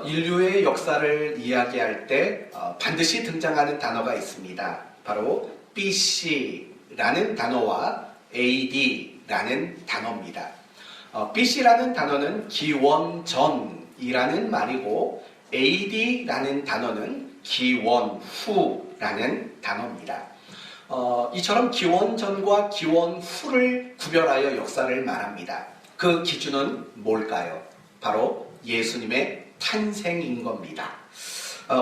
인류의 역사를 이야기할 때 반드시 등장하는 단어가 있습니다. 바로 BC라는 단어와 AD라는 단어입니다. BC라는 단어는 기원전이라는 말이고 AD라는 단어는 기원후라는 단어입니다. 이처럼 기원전과 기원후를 구별하여 역사를 말합니다. 그 기준은 뭘까요? 바로 예수님의 탄생인 겁니다.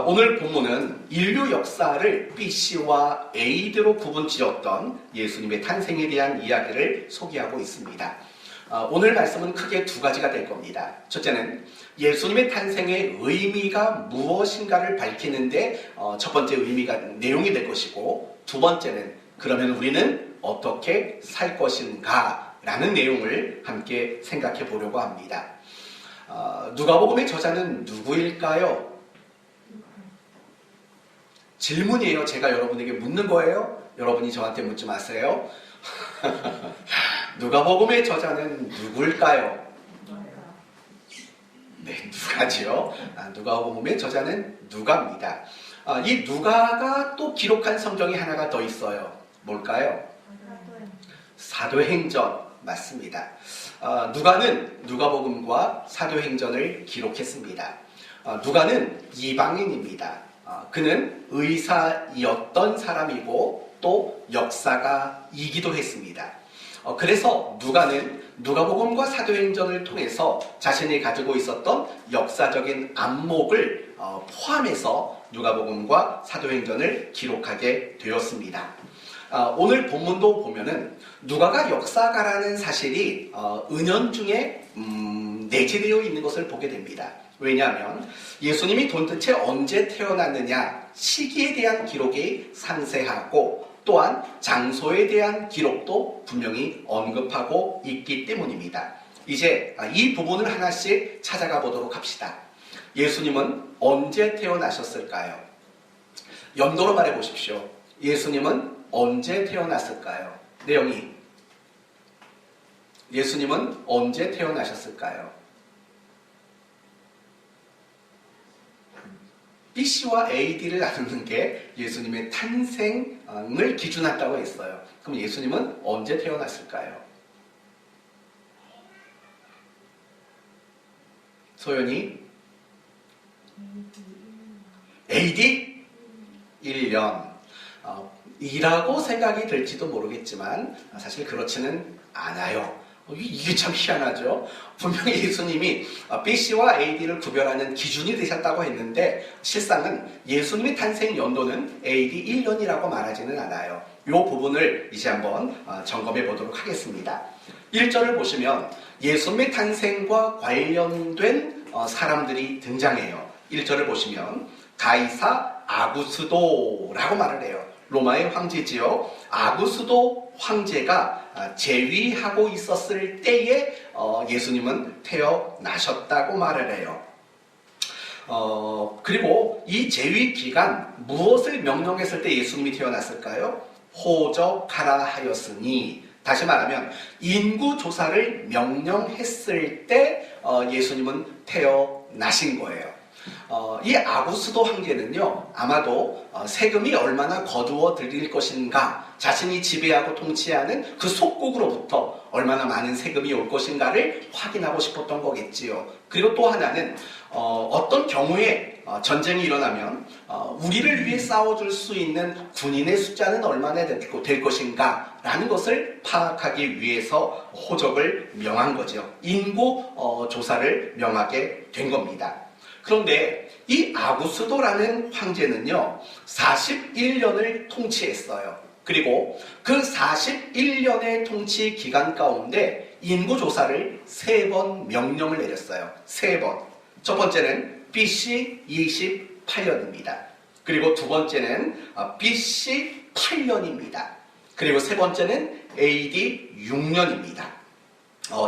오늘 본문은 인류 역사를 BC와 AD로 구분지었던 예수님의 탄생에 대한 이야기를 소개하고 있습니다. 오늘 말씀은 크게 두 가지가 될 겁니다. 첫째는 예수님의 탄생의 의미가 무엇인가를 밝히는데 첫 번째 의미가 내용이 될 것이고, 두 번째는 그러면 우리는 어떻게 살 것인가 라는 내용을 함께 생각해 보려고 합니다. 누가복음의 저자는 누구일까요? 질문이에요. 제가 여러분에게 묻는 거예요. 여러분이 저한테 묻지 마세요. 누가복음의 저자는 누구일까요? 네, 누가지요. 누가복음의 저자는 누가입니다. 이 누가가 또 기록한 성경이 하나가 더 있어요. 뭘까요? 사도행전 맞습니다. 누가는 누가복음과 사도행전을 기록했습니다. 누가는 이방인입니다. 그는 의사였던 사람이고 또 역사가이기도 했습니다. 그래서 누가는 누가복음과 사도행전을 통해서 자신이 가지고 있었던 역사적인 안목을 포함해서 누가복음과 사도행전을 기록하게 되었습니다. 오늘 본문도 보면은 누가가 역사가라는 사실이 은연중에 내재되어 있는 것을 보게 됩니다. 왜냐하면 예수님이 도대체 언제 태어났느냐 시기에 대한 기록이 상세하고 또한 장소에 대한 기록도 분명히 언급하고 있기 때문입니다. 이제 이 부분을 하나씩 찾아가 보도록 합시다. 예수님은 언제 태어나셨을까요? 연도로 말해 보십시오. 예수님은 언제 태어났을까요? 내용이 예수님은 언제 태어나셨을까요? BC와 AD를 나누는 게 예수님의 탄생을 기준한다고 했어요. 그럼 예수님은 언제 태어났을까요? 소연이? AD 1년. 이라고 생각이 들지도 모르겠지만 사실 그렇지는 않아요. 이게 참 희한하죠. 분명히 예수님이 BC와 AD를 구별하는 기준이 되셨다고 했는데 실상은 예수님의 탄생 연도는 AD 1년이라고 말하지는 않아요. 이 부분을 이제 한번 점검해 보도록 하겠습니다. 1절을 보시면 예수님의 탄생과 관련된 사람들이 등장해요. 1절을 보시면 가이사 아구스도라고 말을 해요. 로마의 황제지요. 아구스도 황제가 재위하고 있었을 때에 예수님은 태어나셨다고 말을 해요. 그리고 이 재위 기간 무엇을 명령했을 때 예수님이 태어났을까요? 호적하라 하였으니, 다시 말하면 인구 조사를 명령했을 때 예수님은 태어나신 거예요. 이 아구스도 황제는요, 아마도 세금이 얼마나 거두어 들일 것인가, 자신이 지배하고 통치하는 그 속국으로부터 얼마나 많은 세금이 올 것인가를 확인하고 싶었던 거겠지요. 그리고 또 하나는 어떤 경우에 전쟁이 일어나면 우리를 위해 싸워줄 수 있는 군인의 숫자는 얼마나 될 것인가 라는 것을 파악하기 위해서 호적을 명한 거죠. 인구 조사를 명하게 된 겁니다. 그런데 이 아구스도라는 황제는요 41년을 통치했어요. 그리고 그 41년의 통치 기간 가운데 인구조사를 3번 명령을 내렸어요. 3번. 첫 번째는 BC 28년입니다. 그리고 두 번째는 BC 8년입니다. 그리고 세 번째는 AD 6년입니다.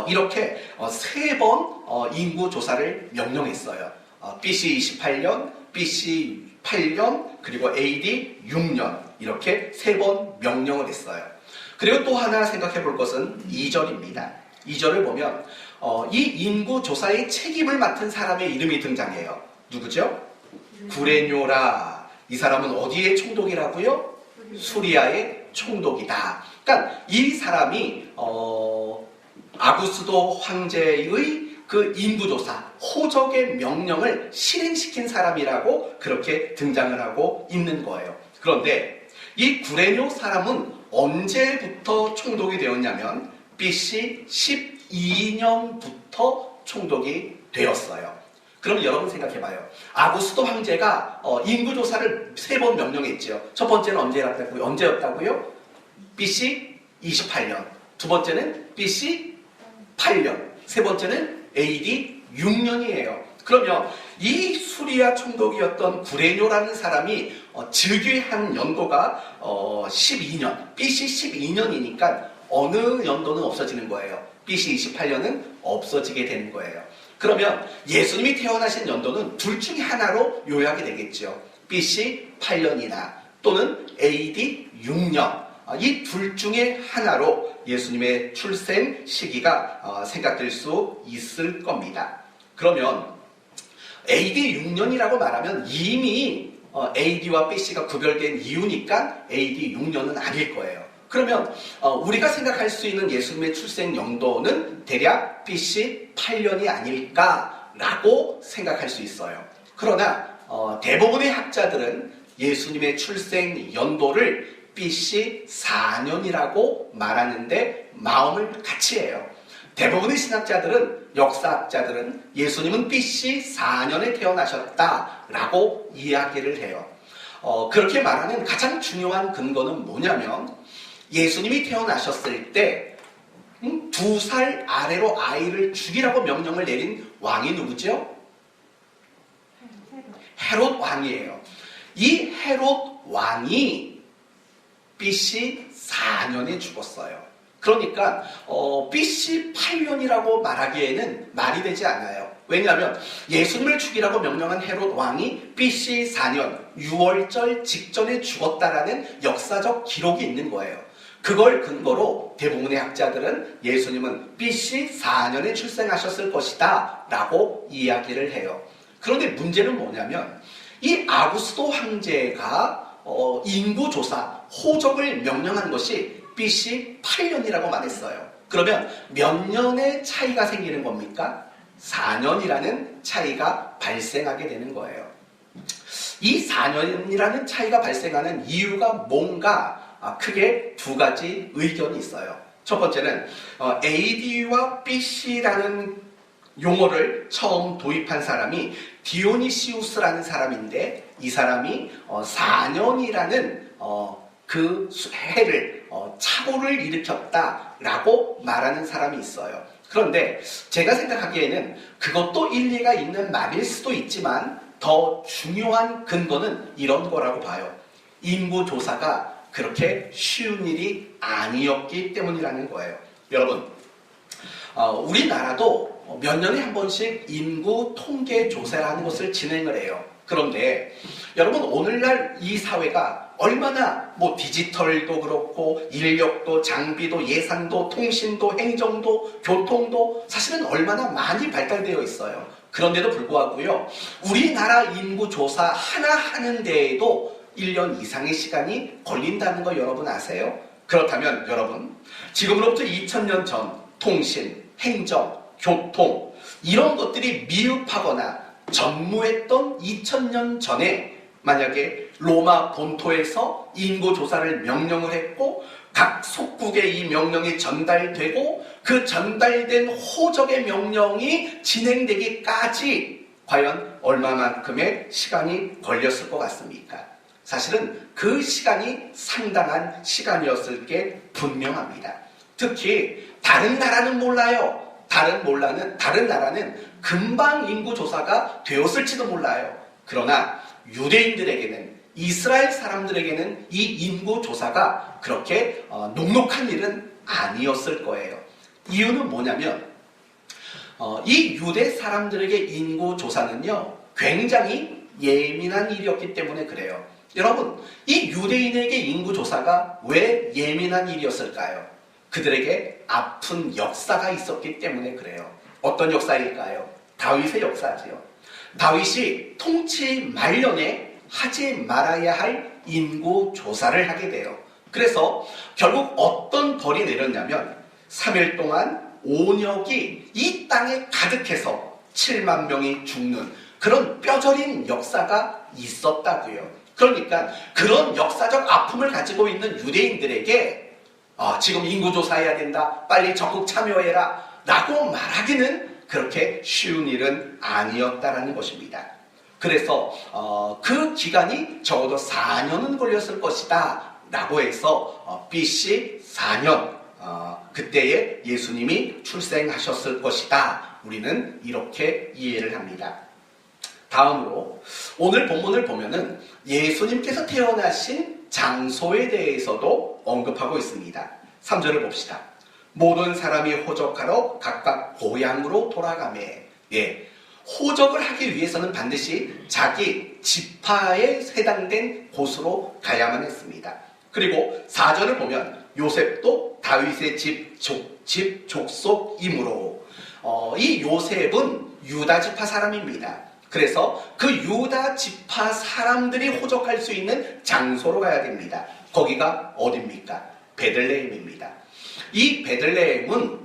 이렇게 3번 인구조사를 명령했어요. BC 28년, BC 8년, 그리고 AD 6년 이렇게 3번 명령을 했어요. 그리고 또 하나 생각해 볼 것은 2절입니다. 2절을 보면 이 인구 조사의 책임을 맡은 사람의 이름이 등장해요. 누구죠? 구레뇨라. 이 사람은 어디의 총독이라고요? 수리아의 총독이다. 그러니까 이 사람이 아구스도 황제의 그 인구조사, 호적의 명령을 실행시킨 사람이라고 그렇게 등장을 하고 있는 거예요. 그런데 이 구레뇨 사람은 언제부터 총독이 되었냐면 BC 12년부터 총독이 되었어요. 그럼 여러분 생각해봐요. 아구스도 황제가 인구조사를 3번 명령했죠. 첫 번째는 언제였다고요? BC 28년. 두 번째는 BC 8년. 세 번째는 AD 6년이에요. 그러면 이 수리아 총독이었던 구레뇨라는 사람이 즉위한 연도가 12년, BC 12년이니까 어느 연도는 없어지는 거예요. BC 28년은 없어지게 되는 거예요. 그러면 예수님이 태어나신 연도는 둘 중에 하나로 요약이 되겠죠. BC 8년이나 또는 AD 6년. 이 둘 중에 하나로 예수님의 출생 시기가 생각될 수 있을 겁니다. 그러면 AD 6년이라고 말하면 이미 AD와 BC가 구별된 이유니까 AD 6년은 아닐 거예요. 그러면 우리가 생각할 수 있는 예수님의 출생 연도는 대략 BC 8년이 아닐까라고 생각할 수 있어요. 그러나 대부분의 학자들은 예수님의 출생 연도를 BC 4년이라고 말하는데 마음을 같이 해요. 대부분의 신학자들은, 역사학자들은 예수님은 BC 4년에 태어나셨다라고 이야기를 해요. 그렇게 말하는 가장 중요한 근거는 뭐냐면 예수님이 태어나셨을 때 2살 아래로 아이를 죽이라고 명령을 내린 왕이 누구죠? 헤롯 왕이에요. 이 헤롯 왕이 BC 4년에 죽었어요. 그러니까 BC 8년이라고 말하기에는 말이 되지 않아요. 왜냐하면 예수님을 죽이라고 명령한 헤롯 왕이 BC 4년 6월절 직전에 죽었다라는 역사적 기록이 있는 거예요. 그걸 근거로 대부분의 학자들은 예수님은 BC 4년에 출생하셨을 것이다 라고 이야기를 해요. 그런데 문제는 뭐냐면 이 아구스도 황제가 인구조사, 호적을 명령한 것이 BC 8년이라고 말했어요. 그러면 몇 년의 차이가 생기는 겁니까? 4년이라는 차이가 발생하게 되는 거예요. 이 4년이라는 차이가 발생하는 이유가 뭔가 크게 두 가지 의견이 있어요. 첫 번째는 AD와 BC라는 용어를 처음 도입한 사람이 디오니시우스라는 사람인데 이 사람이 4년이라는 그 해를 착오를 일으켰다라고 말하는 사람이 있어요. 그런데 제가 생각하기에는 그것도 일리가 있는 말일 수도 있지만 더 중요한 근거는 이런 거라고 봐요. 인구조사가 그렇게 쉬운 일이 아니었기 때문이라는 거예요. 여러분, 우리나라도 몇 년에 한 번씩 인구 통계 조사라는 것을 진행을 해요. 그런데 여러분, 오늘날 이 사회가 얼마나 디지털도 그렇고 인력도 장비도 예산도 통신도 행정도 교통도 사실은 얼마나 많이 발달되어 있어요. 그런데도 불구하고요, 우리나라 인구조사 하나 하는 데에도 1년 이상의 시간이 걸린다는 거 여러분 아세요? 그렇다면 여러분, 지금으로부터 2000년 전 통신, 행정, 교통 이런 것들이 미흡하거나 전무했던 2000년 전에 만약에 로마 본토에서 인구조사를 명령을 했고 각 속국에 이 명령이 전달되고 그 전달된 호적의 명령이 진행되기까지 과연 얼마만큼의 시간이 걸렸을 것 같습니까? 사실은 그 시간이 상당한 시간이었을 게 분명합니다. 특히 다른 나라는 몰라요. 다른 나라는 금방 인구조사가 되었을지도 몰라요. 그러나 유대인들에게는, 이스라엘 사람들에게는 이 인구조사가 그렇게 녹록한 일은 아니었을 거예요. 이유는 뭐냐면 이 유대 사람들에게 인구조사는요 굉장히 예민한 일이었기 때문에 그래요. 여러분, 이 유대인에게 인구조사가 왜 예민한 일이었을까요? 그들에게 아픈 역사가 있었기 때문에 그래요. 어떤 역사일까요? 다윗의 역사지요. 다윗이 통치 말년에 하지 말아야 할 인구 조사를 하게 돼요. 그래서 결국 어떤 벌이 내렸냐면 3일 동안 온역이 이 땅에 가득해서 7만 명이 죽는 그런 뼈저린 역사가 있었다고요. 그러니까 그런 역사적 아픔을 가지고 있는 유대인들에게 지금 인구조사해야 된다, 빨리 적극 참여해라 라고 말하기는 그렇게 쉬운 일은 아니었다라는 것입니다. 그래서 그 기간이 적어도 4년은 걸렸을 것이다 라고 해서 BC 4년 그때에 예수님이 출생하셨을 것이다, 우리는 이렇게 이해를 합니다. 다음으로 오늘 본문을 보면은 예수님께서 태어나신 장소에 대해서도 언급하고 있습니다. 3절을 봅시다. 모든 사람이 호적하러 각각 고향으로 돌아가매. 호적을 하기 위해서는 반드시 자기 지파에 해당된 곳으로 가야만 했습니다. 그리고 4절을 보면 요셉도 다윗의 집 족속이므로 이 요셉은 유다 지파 사람입니다. 그래서 그 유다 지파 사람들이 호적할 수 있는 장소로 가야 됩니다. 거기가 어디입니까? 베들레헴입니다. 이 베들레헴은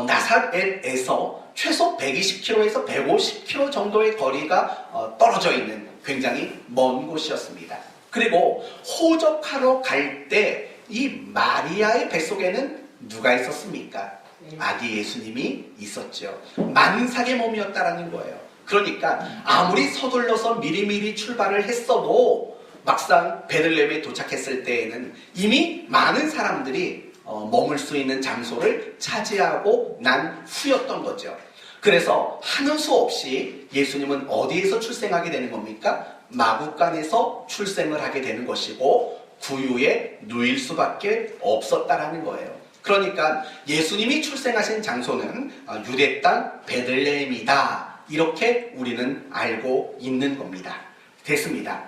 나사렛에서 최소 120km에서 150km 정도의 거리가 떨어져 있는 굉장히 먼 곳이었습니다. 그리고 호적하러 갈 때 이 마리아의 뱃속에는 누가 있었습니까? 아기 예수님이 있었죠. 만삭의 몸이었다라는 거예요. 그러니까 아무리 서둘러서 미리미리 출발을 했어도 막상 베들레헴에 도착했을 때에는 이미 많은 사람들이 머물 수 있는 장소를 차지하고 난 후였던 거죠. 그래서 하는 수 없이 예수님은 어디에서 출생하게 되는 겁니까? 마구간에서 출생을 하게 되는 것이고 구유에 누일 수밖에 없었다라는 거예요. 그러니까 예수님이 출생하신 장소는 유대 땅 베들레헴이다, 이렇게 우리는 알고 있는 겁니다. 됐습니다.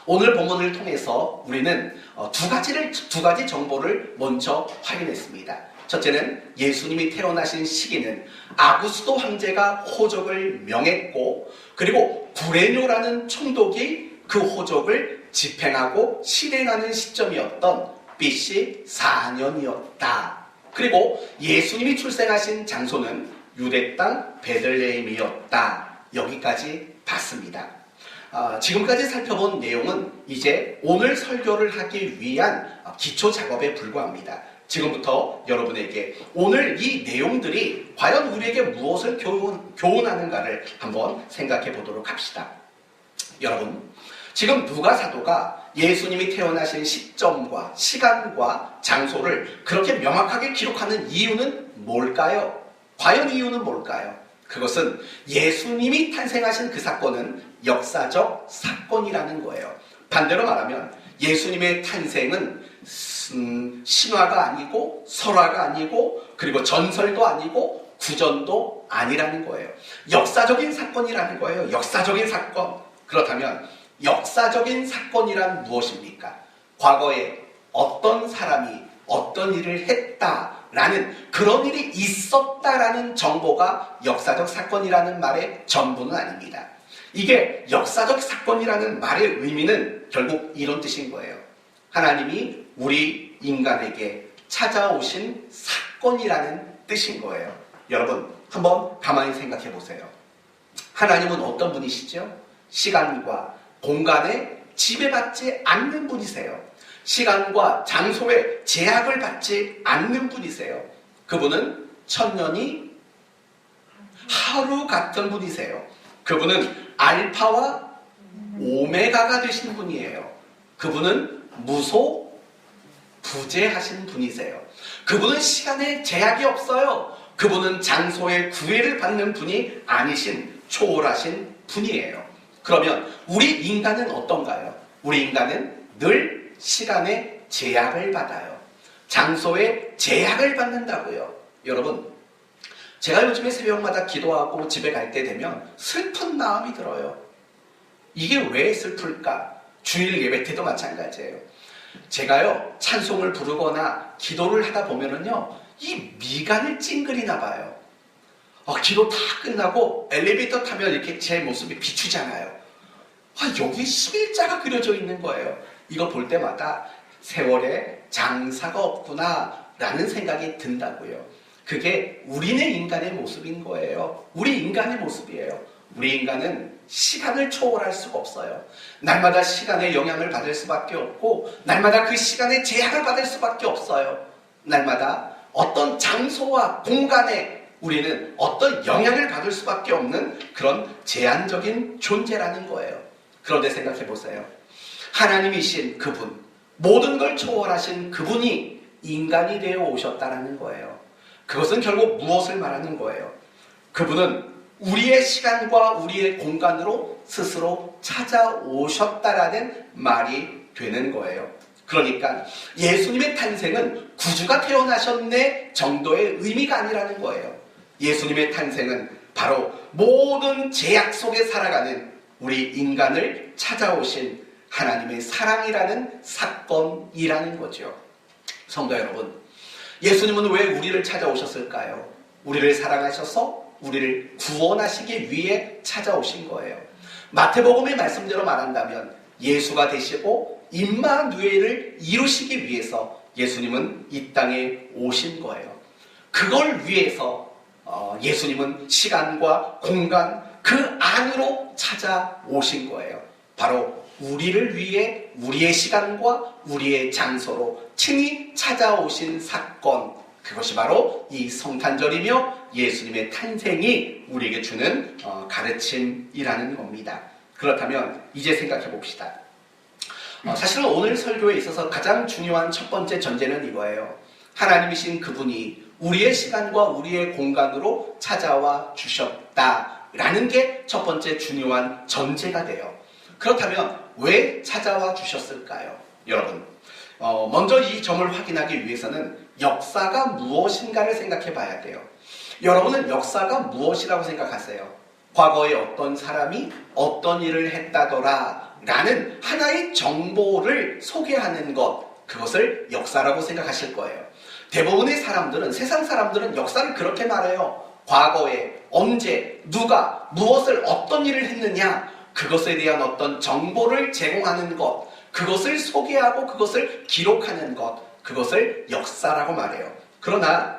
오늘 본문을 통해서 우리는 두 가지 정보를 먼저 확인했습니다. 첫째는 예수님이 태어나신 시기는 아구스도 황제가 호적을 명했고, 그리고 구레뇨라는 총독이 그 호적을 집행하고 실행하는 시점이었던 BC 4년이었다. 그리고 예수님이 출생하신 장소는 유대 땅 베들레헴이었다. 여기까지 봤습니다. 지금까지 살펴본 내용은 이제 오늘 설교를 하기 위한 기초 작업에 불과합니다. 지금부터 여러분에게 오늘 이 내용들이 과연 우리에게 무엇을 교훈하는가를 한번 생각해 보도록 합시다. 여러분, 지금 누가 사도가 예수님이 태어나신 시점과 시간과 장소를 그렇게 명확하게 기록하는 이유는 뭘까요? 과연 이유는 뭘까요? 그것은 예수님이 탄생하신 그 사건은 역사적 사건이라는 거예요. 반대로 말하면 예수님의 탄생은 신화가 아니고 설화가 아니고 그리고 전설도 아니고 구전도 아니라는 거예요. 역사적인 사건이라는 거예요. 역사적인 사건. 그렇다면 역사적인 사건이란 무엇입니까? 과거에 어떤 사람이 어떤 일을 했다라는, 그런 일이 있었다라는 정보가 역사적 사건이라는 말의 전부는 아닙니다. 이게 역사적 사건이라는 말의 의미는 결국 이런 뜻인 거예요. 하나님이 우리 인간에게 찾아오신 사건이라는 뜻인 거예요. 여러분, 한번 가만히 생각해 보세요. 하나님은 어떤 분이시죠? 시간과 공간에 지배받지 않는 분이세요. 시간과 장소에 제약을 받지 않는 분이세요. 그분은 천년이 하루 같은 분이세요. 그분은 알파와 오메가가 되신 분이에요. 그분은 무소부재하신 분이세요. 그분은 시간에 제약이 없어요. 그분은 장소에 구애를 받는 분이 아니신 초월하신 분이에요. 그러면 우리 인간은 어떤가요? 우리 인간은 늘 시간에 제약을 받아요. 장소에 제약을 받는다고요. 여러분, 제가 요즘에 새벽마다 기도하고 집에 갈 때 되면 슬픈 마음이 들어요. 이게 왜 슬플까? 주일 예배 때도 마찬가지예요. 제가요, 찬송을 부르거나 기도를 하다 보면은요, 이 미간을 찡그리나 봐요. 기도 다 끝나고 엘리베이터 타면 이렇게 제 모습이 비추잖아요. 여기 11자가 그려져 있는 거예요. 이거 볼 때마다 세월에 장사가 없구나 라는 생각이 든다고요. 그게 우리네 인간의 모습인 거예요. 우리 인간의 모습이에요. 우리 인간은 시간을 초월할 수가 없어요. 날마다 시간의 영향을 받을 수밖에 없고 날마다 그 시간의 제약을 받을 수밖에 없어요. 날마다 어떤 장소와 공간에 우리는 어떤 영향을 받을 수밖에 없는 그런 제한적인 존재라는 거예요. 그런데 생각해 보세요. 하나님이신 그분, 모든 걸 초월하신 그분이 인간이 되어 오셨다라는 거예요. 그것은 결국 무엇을 말하는 거예요? 그분은 우리의 시간과 우리의 공간으로 스스로 찾아오셨다라는 말이 되는 거예요. 그러니까 예수님의 탄생은 구주가 태어나셨네 정도의 의미가 아니라는 거예요. 예수님의 탄생은 바로 모든 제약 속에 살아가는 우리 인간을 찾아오신 하나님의 사랑이라는 사건이라는 거죠. 성도 여러분, 예수님은 왜 우리를 찾아오셨을까요? 우리를 사랑하셔서 우리를 구원하시기 위해 찾아오신 거예요. 마태복음의 말씀대로 말한다면 예수가 되시고 임마누엘을 이루시기 위해서 예수님은 이 땅에 오신 거예요. 그걸 위해서 예수님은 시간과 공간 그 안으로 찾아오신 거예요. 바로 우리를 위해 우리의 시간과 우리의 장소로 친히 찾아오신 사건, 그것이 바로 이 성탄절이며 예수님의 탄생이 우리에게 주는 가르침이라는 겁니다. 그렇다면 이제 생각해 봅시다. 사실은 오늘 설교에 있어서 가장 중요한 첫 번째 전제는 이거예요. 하나님이신 그분이 우리의 시간과 우리의 공간으로 찾아와 주셨다라는 게 첫 번째 중요한 전제가 돼요. 그렇다면 왜 찾아와 주셨을까요? 여러분, 먼저 이 점을 확인하기 위해서는 역사가 무엇인가를 생각해 봐야 돼요. 여러분은 역사가 무엇이라고 생각하세요? 과거에 어떤 사람이 어떤 일을 했다더라 라는 하나의 정보를 소개하는 것, 그것을 역사라고 생각하실 거예요. 대부분의 사람들은, 세상 사람들은 역사를 그렇게 말해요. 과거에 언제 누가 무엇을 어떤 일을 했느냐, 그것에 대한 어떤 정보를 제공하는 것, 그것을 소개하고 그것을 기록하는 것, 그것을 역사라고 말해요. 그러나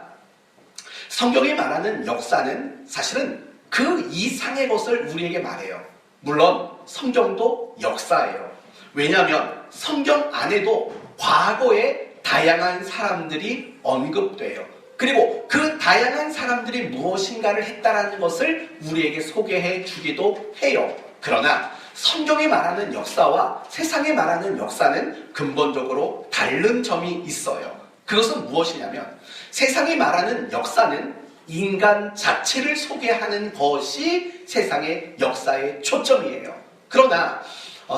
성경이 말하는 역사는 사실은 그 이상의 것을 우리에게 말해요. 물론 성경도 역사예요. 왜냐하면 성경 안에도 과거에 다양한 사람들이 언급돼요. 그리고 그 다양한 사람들이 무엇인가를 했다라는 것을 우리에게 소개해 주기도 해요. 그러나 성경이 말하는 역사와 세상이 말하는 역사는 근본적으로 다른 점이 있어요. 그것은 무엇이냐면 세상이 말하는 역사는 인간 자체를 소개하는 것이 세상의 역사의 초점이에요. 그러나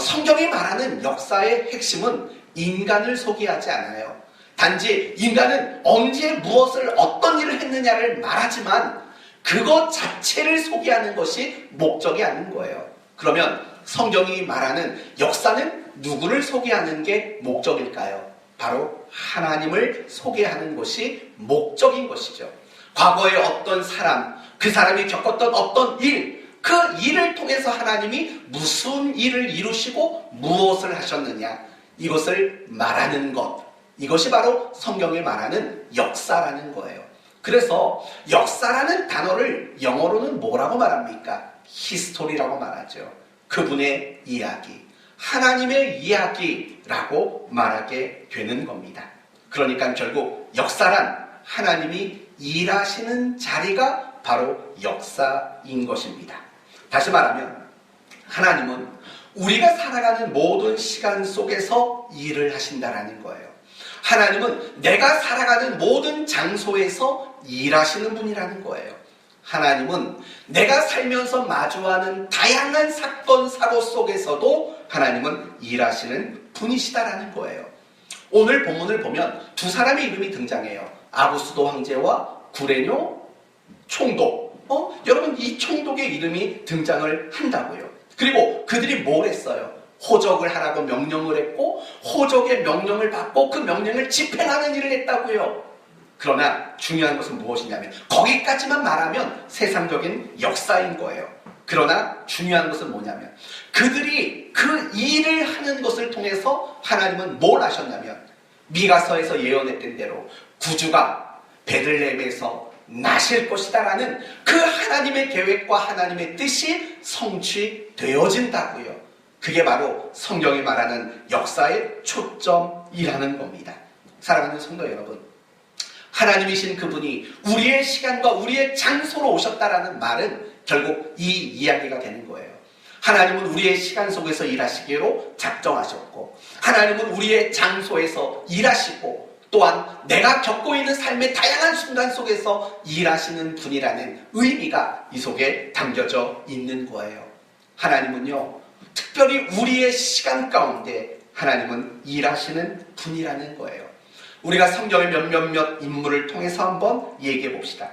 성경이 말하는 역사의 핵심은 인간을 소개하지 않아요. 단지 인간은 언제 무엇을 어떤 일을 했느냐를 말하지만 그것 자체를 소개하는 것이 목적이 아닌 거예요. 그러면 성경이 말하는 역사는 누구를 소개하는 게 목적일까요? 바로 하나님을 소개하는 것이 목적인 것이죠. 과거의 어떤 사람, 그 사람이 겪었던 어떤 일, 그 일을 통해서 하나님이 무슨 일을 이루시고 무엇을 하셨느냐, 이것을 말하는 것, 이것이 바로 성경이 말하는 역사라는 거예요. 그래서 역사라는 단어를 영어로는 뭐라고 말합니까? 히스토리라고 말하죠. 그분의 이야기, 하나님의 이야기라고 말하게 되는 겁니다. 그러니까 결국 역사란 하나님이 일하시는 자리가 바로 역사인 것입니다. 다시 말하면 하나님은 우리가 살아가는 모든 시간 속에서 일을 하신다라는 거예요. 하나님은 내가 살아가는 모든 장소에서 일하시는 분이라는 거예요. 하나님은 내가 살면서 마주하는 다양한 사건, 사고 속에서도 하나님은 일하시는 분이시다라는 거예요. 오늘 본문을 보면 두 사람의 이름이 등장해요. 아구스도 황제와 구레뇨 총독. 여러분, 이 총독의 이름이 등장을 한다고요. 그리고 그들이 뭘 했어요? 호적을 하라고 명령을 했고 호적의 명령을 받고 그 명령을 집행하는 일을 했다고요. 그러나 중요한 것은 무엇이냐면 거기까지만 말하면 세상적인 역사인 거예요. 그러나 중요한 것은 뭐냐면 그들이 그 일을 하는 것을 통해서 하나님은 뭘 하셨냐면 미가서에서 예언했던 대로 구주가 베들레헴에서 나실 것이다 라는 그 하나님의 계획과 하나님의 뜻이 성취되어진다고요. 그게 바로 성경이 말하는 역사의 초점이라는 겁니다. 사랑하는 성도 여러분, 하나님이신 그분이 우리의 시간과 우리의 장소로 오셨다라는 말은 결국 이 이야기가 되는 거예요. 하나님은 우리의 시간 속에서 일하시기로 작정하셨고 하나님은 우리의 장소에서 일하시고 또한 내가 겪고 있는 삶의 다양한 순간 속에서 일하시는 분이라는 의미가 이 속에 담겨져 있는 거예요. 하나님은요, 특별히 우리의 시간 가운데 하나님은 일하시는 분이라는 거예요. 우리가 성경의 몇몇 인물을 통해서 한번 얘기해 봅시다.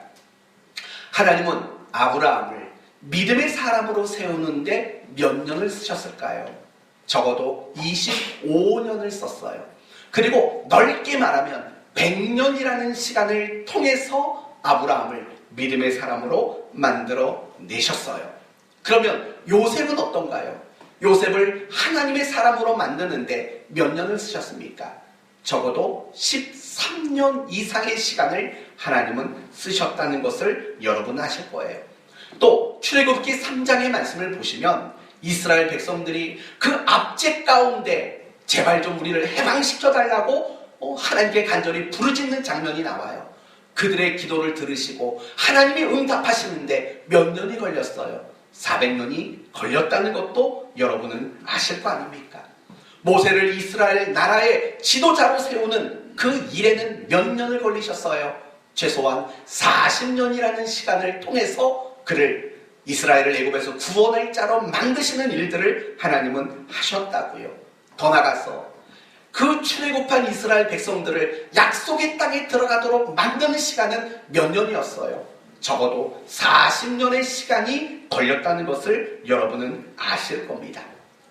하나님은 아브라함을 믿음의 사람으로 세우는데 몇 년을 쓰셨을까요? 적어도 25년을 썼어요. 그리고 넓게 말하면 100년이라는 시간을 통해서 아브라함을 믿음의 사람으로 만들어 내셨어요. 그러면 요셉은 어떤가요? 요셉을 하나님의 사람으로 만드는데 몇 년을 쓰셨습니까? 적어도 13년 이상의 시간을 하나님은 쓰셨다는 것을 여러분 아실 거예요. 또 출애굽기 3장의 말씀을 보시면 이스라엘 백성들이 그 압제 가운데 제발 좀 우리를 해방시켜달라고 하나님께 간절히 부르짖는 장면이 나와요. 그들의 기도를 들으시고 하나님이 응답하시는데 몇 년이 걸렸어요? 400년이 걸렸다는 것도 여러분은 아실 거 아닙니까? 모세를 이스라엘 나라의 지도자로 세우는 그 일에는 몇 년을 걸리셨어요? 최소한 40년이라는 시간을 통해서 그를 이스라엘을 애굽에서 구원할 자로 만드시는 일들을 하나님은 하셨다고요. 더 나가서 그 출애굽한 이스라엘 백성들을 약속의 땅에 들어가도록 만드는 시간은 몇 년이었어요? 적어도 40년의 시간이 걸렸다는 것을 여러분은 아실 겁니다.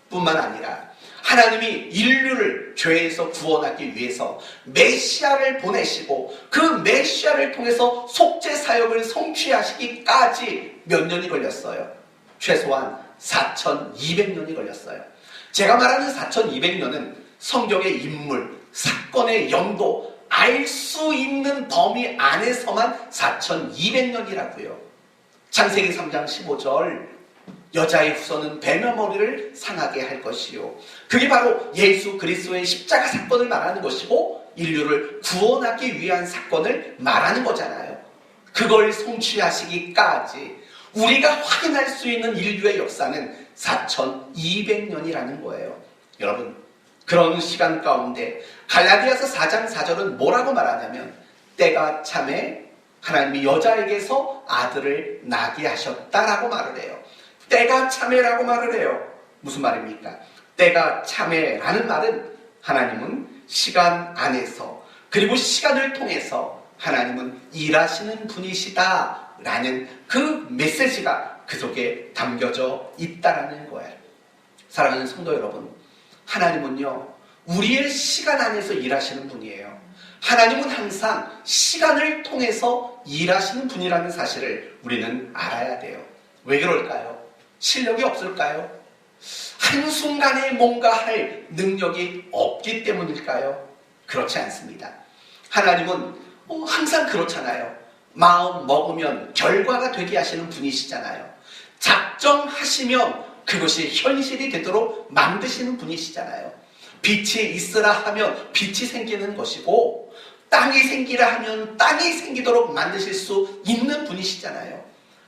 뿐만 아니라 하나님이 인류를 죄에서 구원하기 위해서 메시아를 보내시고 그 메시아를 통해서 속죄 사역을 성취하시기까지 몇 년이 걸렸어요? 최소한 4200년이 걸렸어요. 제가 말하는 4200년은 성경의 인물, 사건의 연도, 알 수 있는 범위 안에서만 4200년이라고요. 창세기 3장 15절 여자의 후손은 뱀의 머리를 상하게 할 것이요. 그게 바로 예수 그리스도의 십자가 사건을 말하는 것이고 인류를 구원하기 위한 사건을 말하는 거잖아요. 그걸 성취하시기까지 우리가 확인할 수 있는 인류의 역사는 4200년이라는 거예요. 여러분, 그런 시간 가운데 갈라디아서 4장 4절은 뭐라고 말하냐면 때가 참에 하나님이 여자에게서 아들을 낳게 하셨다라고 말을 해요. 때가 참에라고 말을 해요. 무슨 말입니까? 때가 참에라는 말은 하나님은 시간 안에서 그리고 시간을 통해서 하나님은 일하시는 분이시다라는 그 메시지가 그 속에 담겨져 있다라는 거예요. 사랑하는 성도 여러분, 하나님은요 우리의 시간 안에서 일하시는 분이에요. 하나님은 항상 시간을 통해서 일하시는 분이라는 사실을 우리는 알아야 돼요. 왜 그럴까요? 실력이 없을까요? 한순간에 뭔가 할 능력이 없기 때문일까요? 그렇지 않습니다. 하나님은 항상 그렇잖아요. 마음 먹으면 결과가 되게 하시는 분이시잖아요. 작정하시면 그것이 현실이 되도록 만드시는 분이시잖아요. 빛이 있으라 하면 빛이 생기는 것이고 땅이 생기라 하면 땅이 생기도록 만드실 수 있는 분이시잖아요.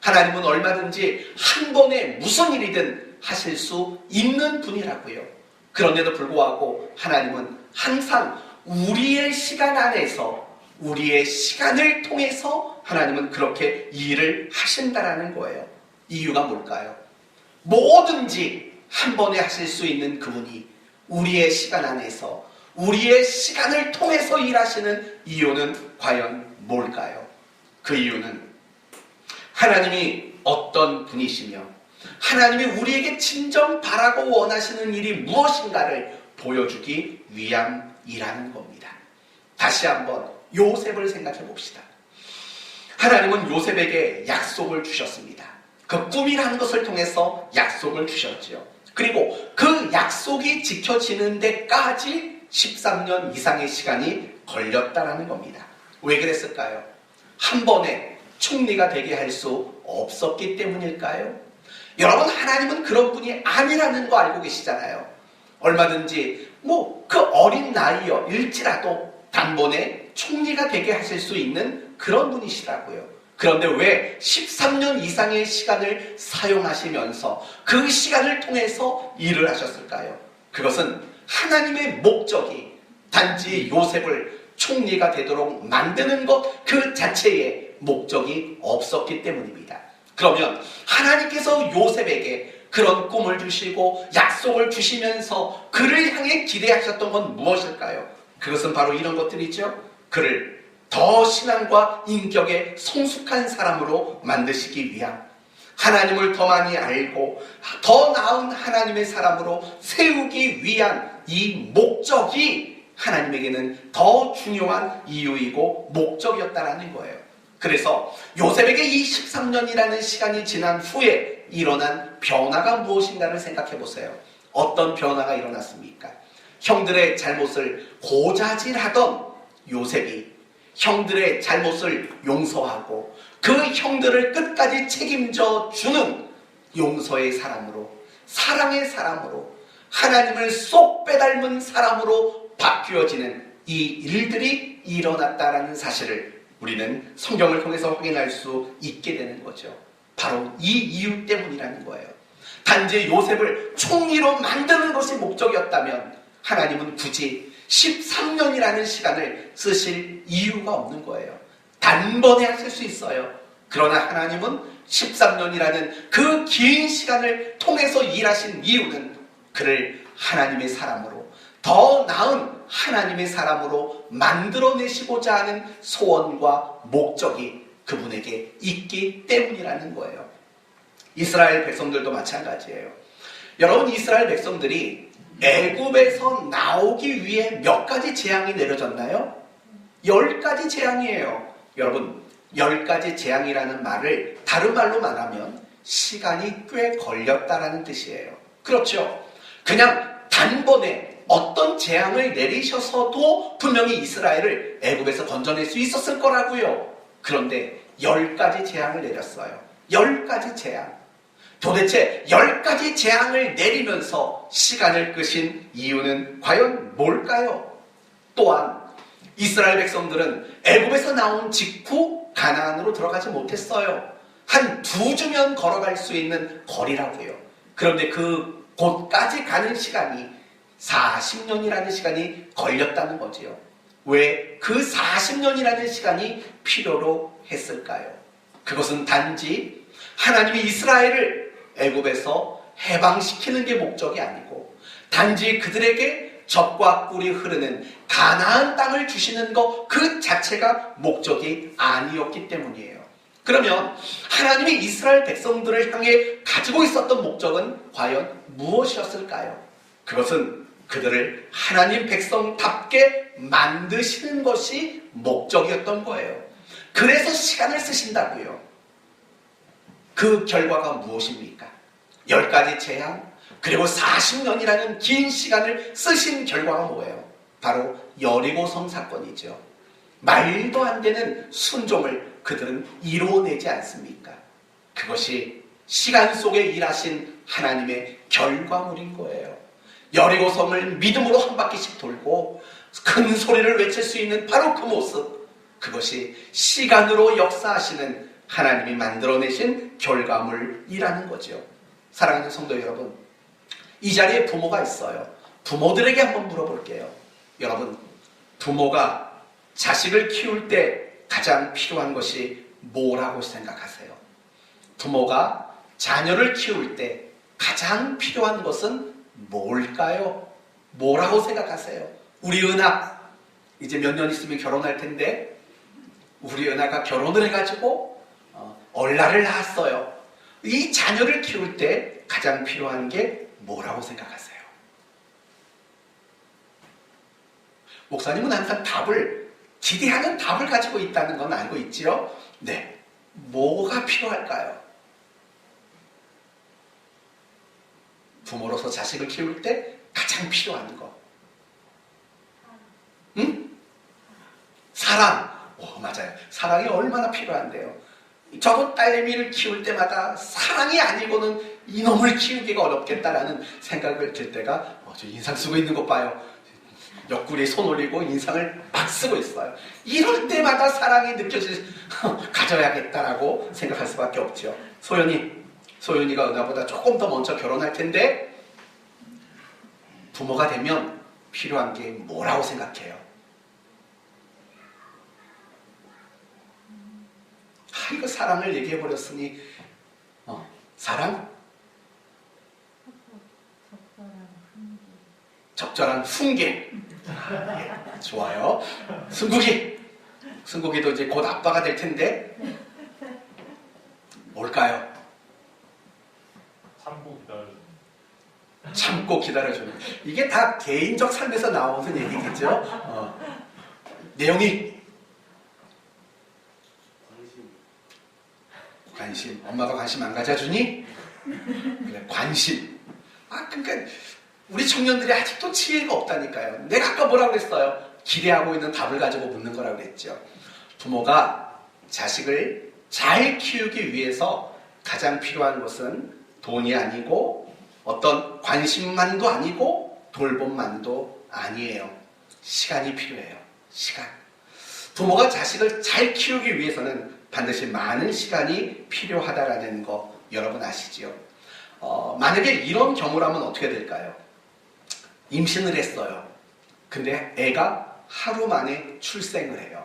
하나님은 얼마든지 한 번에 무슨 일이든 하실 수 있는 분이라고요. 그런데도 불구하고 하나님은 항상 우리의 시간 안에서 우리의 시간을 통해서 하나님은 그렇게 일을 하신다라는 거예요. 이유가 뭘까요? 뭐든지 한 번에 하실 수 있는 그분이 우리의 시간 안에서 우리의 시간을 통해서 일하시는 이유는 과연 뭘까요? 그 이유는 하나님이 어떤 분이시며 하나님이 우리에게 진정 바라고 원하시는 일이 무엇인가를 보여주기 위함이라는 겁니다. 다시 한번 요셉을 생각해 봅시다. 하나님은 요셉에게 약속을 주셨습니다. 그 꿈이라는 것을 통해서 약속을 주셨지요. 그리고 그 약속이 지켜지는 데까지 13년 이상의 시간이 걸렸다라는 겁니다. 왜 그랬을까요? 한 번에 총리가 되게 할 수 없었기 때문일까요? 여러분, 하나님은 그런 분이 아니라는 거 알고 계시잖아요. 얼마든지 그 어린 나이일지라도 단번에 총리가 되게 하실 수 있는 그런 분이시라고요. 그런데 왜 13년 이상의 시간을 사용하시면서 그 시간을 통해서 일을 하셨을까요? 그것은 하나님의 목적이 단지 요셉을 총리가 되도록 만드는 것 그 자체에 목적이 없었기 때문입니다. 그러면 하나님께서 요셉에게 그런 꿈을 주시고 약속을 주시면서 그를 향해 기대하셨던 건 무엇일까요? 그것은 바로 이런 것들이죠. 그를 더 신앙과 인격에 성숙한 사람으로 만드시기 위함, 하나님을 더 많이 알고 더 나은 하나님의 사람으로 세우기 위한 이 목적이 하나님에게는 더 중요한 이유이고 목적이었다라는 거예요. 그래서 요셉에게 이 13년이라는 시간이 지난 후에 일어난 변화가 무엇인가를 생각해 보세요. 어떤 변화가 일어났습니까? 형들의 잘못을 고자질하던 요셉이 형들의 잘못을 용서하고 그 형들을 끝까지 책임져 주는 용서의 사람으로, 사랑의 사람으로, 하나님을 쏙 빼닮은 사람으로 바뀌어지는 이 일들이 일어났다라는 사실을 우리는 성경을 통해서 확인할 수 있게 되는 거죠. 바로 이 이유 때문이라는 거예요. 단지 요셉을 총리로 만드는 것이 목적이었다면 하나님은 굳이 13년이라는 시간을 쓰실 이유가 없는 거예요. 단번에 하실 수 있어요. 그러나 하나님은 13년이라는 그 긴 시간을 통해서 일하신 이유는 그를 하나님의 사람으로, 더 나은 하나님의 사람으로 만들어내시고자 하는 소원과 목적이 그분에게 있기 때문이라는 거예요. 이스라엘 백성들도 마찬가지예요. 여러분, 이스라엘 백성들이 애굽에서 나오기 위해 몇 가지 재앙이 내려졌나요? 10가지 재앙이에요. 여러분, 10가지 재앙이라는 말을 다른 말로 말하면 시간이 꽤 걸렸다라는 뜻이에요. 그렇죠? 그냥 단번에 어떤 재앙을 내리셔서도 분명히 이스라엘을 애굽에서 건져낼 수 있었을 거라고요. 그런데 10가지 재앙을 내렸어요. 10가지 재앙. 도대체 10가지 재앙을 내리면서 시간을 끄신 이유는 과연 뭘까요? 또한 이스라엘 백성들은 애굽에서 나온 직후 가나안으로 들어가지 못했어요. 한 2주면 걸어갈 수 있는 거리라고요. 그런데 그 곳까지 가는 시간이 40년이라는 시간이 걸렸다는 거지요. 왜 그 40년이라는 시간이 필요로 했을까요? 그것은 단지 하나님이 이스라엘을 애굽에서 해방시키는 게 목적이 아니고 단지 그들에게 젖과 꿀이 흐르는 가나안 땅을 주시는 것 그 자체가 목적이 아니었기 때문이에요. 그러면 하나님이 이스라엘 백성들을 향해 가지고 있었던 목적은 과연 무엇이었을까요? 그것은 그들을 하나님 백성답게 만드시는 것이 목적이었던 거예요. 그래서 시간을 쓰신다고요. 그 결과가 무엇입니까? 10가지 재앙, 그리고 40년이라는 긴 시간을 쓰신 결과가 뭐예요? 바로 여리고성 사건이죠. 말도 안 되는 순종을 그들은 이루어내지 않습니까? 그것이 시간 속에 일하신 하나님의 결과물인 거예요. 여리고성을 믿음으로 한 바퀴씩 돌고 큰 소리를 외칠 수 있는 바로 그 모습, 그것이 시간으로 역사하시는 하나님이 만들어내신 결과물이라는 거죠. 사랑하는 성도 여러분, 이 자리에 부모가 있어요. 부모들에게 한번 물어볼게요. 여러분, 부모가 자식을 키울 때 가장 필요한 것이 뭐라고 생각하세요? 부모가 자녀를 키울 때 가장 필요한 것은 뭘까요? 뭐라고 생각하세요? 우리 은하 이제 몇 년 있으면 결혼할 텐데 우리 은하가 결혼을 해가지고 얼라를 낳았어요. 이 자녀를 키울 때 가장 필요한 게 뭐라고 생각하세요? 목사님은 항상 답을 기대하는 답을 가지고 있다는 건 알고 있지요? 네. 뭐가 필요할까요? 부모로서 자식을 키울 때 가장 필요한 거. 응? 사랑. 맞아요. 사랑이 얼마나 필요한데요. 저도 딸내미를 키울 때마다 사랑이 아니고는 이놈을 키우기가 어렵겠다라는 생각을 들 때가 저 인상 쓰고 있는 것 봐요. 옆구리에 손 올리고 인상을 막 쓰고 있어요. 이럴 때마다 사랑이 가져야겠다라고 생각할 수밖에 없죠. 소연이가 은하보다 조금 더 먼저 결혼할 텐데 부모가 되면 필요한 게 뭐라고 생각해요? 이거 사랑을 얘기해버렸으니 사랑? 적절한 훈계. 좋아요. 승국이도 이제 곧 아빠가 될 텐데 뭘까요? 참고 기다려주는. 이게 다 개인적 삶에서 나오는 얘기겠죠. 내용이 관심. 엄마가 관심 안 가져주니? 그래, 관심. 그러니까 우리 청년들이 아직도 지혜가 없다니까요. 내가 아까 뭐라고 그랬어요? 기대하고 있는 답을 가지고 묻는 거라고 그랬죠. 부모가 자식을 잘 키우기 위해서 가장 필요한 것은 돈이 아니고 어떤 관심만도 아니고 돌봄만도 아니에요. 시간이 필요해요. 시간. 부모가 자식을 잘 키우기 위해서는 반드시 많은 시간이 필요하다라는 거 여러분 아시죠? 만약에 이런 경우라면 어떻게 될까요? 임신을 했어요. 근데 애가 하루 만에 출생을 해요.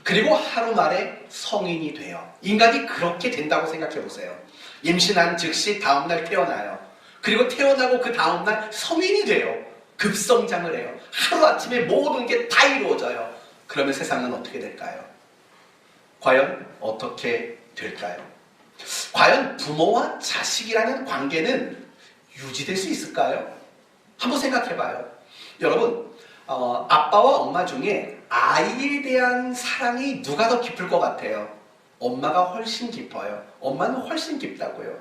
그리고 하루 만에 성인이 돼요. 인간이 그렇게 된다고 생각해 보세요. 임신한 즉시 다음날 태어나요. 그리고 태어나고 그 다음날 성인이 돼요. 급성장을 해요. 하루아침에 모든 게 다 이루어져요. 그러면 세상은 어떻게 될까요? 과연 어떻게 될까요? 과연 부모와 자식이라는 관계는 유지될 수 있을까요? 한번 생각해봐요. 여러분, 아빠와 엄마 중에 아이에 대한 사랑이 누가 더 깊을 것 같아요? 엄마가 훨씬 깊어요. 엄마는 훨씬 깊다고요.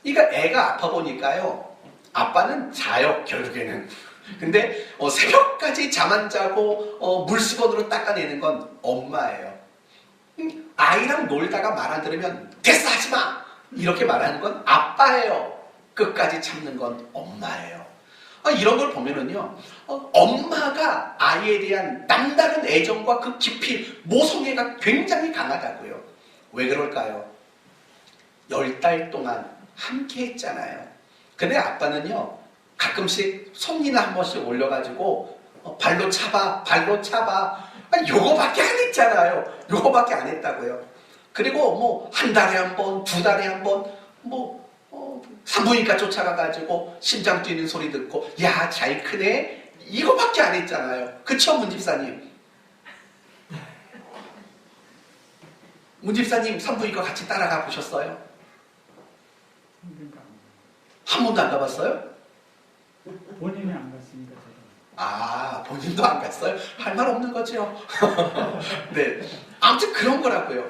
그러니까 애가 아파 보니까요. 아빠는 자요, 결국에는. 근데 새벽까지 잠 안 자고 물수건으로 닦아내는 건 엄마예요. 아이랑 놀다가 말 안 들으면 됐어 하지마 이렇게 말하는 건 아빠예요. 끝까지 참는 건 엄마예요. 이런 걸 보면은요, 엄마가 아이에 대한 남다른 애정과 그 깊이 모성애가 굉장히 강하다고요. 왜 그럴까요? 10달 동안 함께 했잖아요. 근데 아빠는요, 가끔씩 손이나 한 번씩 올려가지고 발로 차봐 요거밖에 안 했잖아요. 요거밖에 안 했다고요. 그리고 뭐 한 달에 한 번, 2달에 한 번, 산부인과 쫓아가가지고 심장 뛰는 소리 듣고 야, 잘 크네? 이거밖에 안 했잖아요. 그쵸, 문집사님? 문집사님 산부인과 같이 따라가 보셨어요? 한 번도 안 가봤어요? 본인이 안 갔으니까 제가. 본인도 안 갔어요? 할 말 없는 거죠. 네, 아무튼 그런 거라고요.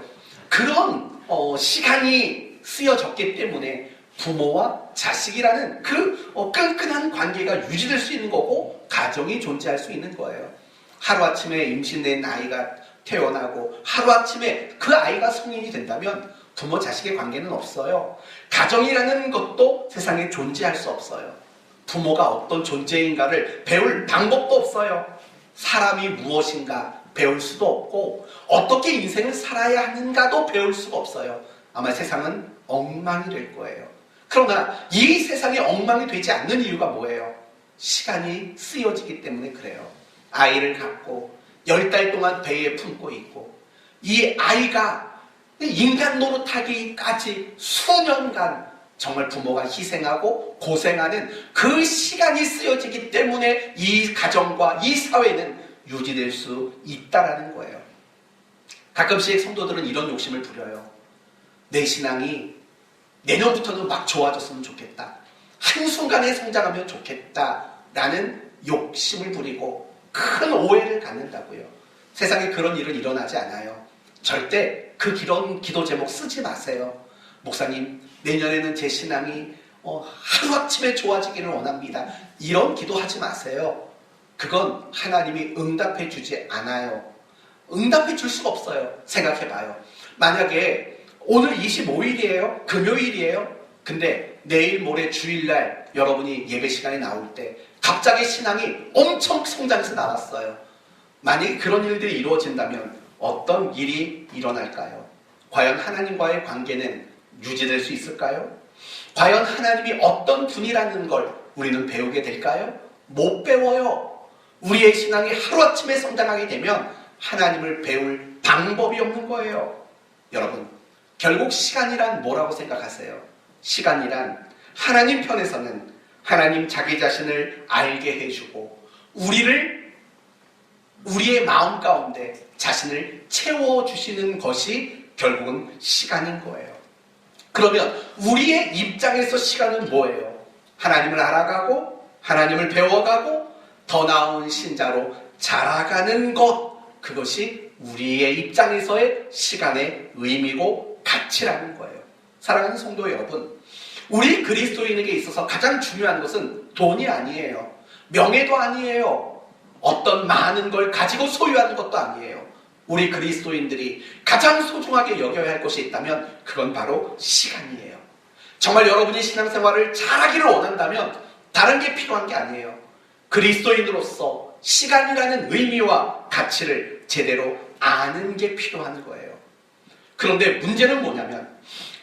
그런 시간이 쓰여졌기 때문에 부모와 자식이라는 그 끈끈한 관계가 유지될 수 있는 거고 가정이 존재할 수 있는 거예요. 하루아침에 임신된 아이가 태어나고 하루아침에 그 아이가 성인이 된다면 부모 자식의 관계는 없어요. 가정이라는 것도 세상에 존재할 수 없어요. 부모가 어떤 존재인가를 배울 방법도 없어요. 사람이 무엇인가 배울 수도 없고 어떻게 인생을 살아야 하는가도 배울 수가 없어요. 아마 세상은 엉망이 될 거예요. 그러나 이 세상이 엉망이 되지 않는 이유가 뭐예요? 시간이 쓰여지기 때문에 그래요. 아이를 갖고 10달 동안 배에 품고 있고 이 아이가 인간 노릇하기까지 수년간 정말 부모가 희생하고 고생하는 그 시간이 쓰여지기 때문에 이 가정과 이 사회는 유지될 수 있다라는 거예요. 가끔씩 성도들은 이런 욕심을 부려요. 내 신앙이 내년부터는 막 좋아졌으면 좋겠다. 한순간에 성장하면 좋겠다라는 욕심을 부리고 큰 오해를 갖는다고요. 세상에 그런 일은 일어나지 않아요. 절대 그 기도 제목 쓰지 마세요. 목사님, 내년에는 제 신앙이 하루아침에 좋아지기를 원합니다. 이런 기도하지 마세요. 그건 하나님이 응답해 주지 않아요. 응답해 줄 수가 없어요. 생각해 봐요. 만약에 오늘 25일이에요. 금요일이에요. 근데 내일 모레 주일날 여러분이 예배 시간에 나올 때 갑자기 신앙이 엄청 성장해서 나왔어요. 만약에 그런 일들이 이루어진다면 어떤 일이 일어날까요? 과연 하나님과의 관계는 유지될 수 있을까요? 과연 하나님이 어떤 분이라는 걸 우리는 배우게 될까요? 못 배워요. 우리의 신앙이 하루아침에 성장하게 되면 하나님을 배울 방법이 없는 거예요. 여러분, 결국 시간이란 뭐라고 생각하세요? 시간이란 하나님 편에서는 하나님 자기 자신을 알게 해주고 우리의 마음 가운데 자신을 채워주시는 것이 결국은 시간인 거예요. 그러면 우리의 입장에서 시간은 뭐예요? 하나님을 알아가고 하나님을 배워가고 더 나은 신자로 자라가는 것, 그것이 우리의 입장에서의 시간의 의미고 가치라는 거예요. 사랑하는 성도 여러분, 우리 그리스도인에게 있어서 가장 중요한 것은 돈이 아니에요. 명예도 아니에요. 어떤 많은 걸 가지고 소유하는 것도 아니에요. 우리 그리스도인들이 가장 소중하게 여겨야 할 것이 있다면 그건 바로 시간이에요. 정말 여러분이 신앙생활을 잘하기를 원한다면 다른 게 필요한 게 아니에요. 그리스도인으로서 시간이라는 의미와 가치를 제대로 아는 게 필요한 거예요. 그런데 문제는 뭐냐면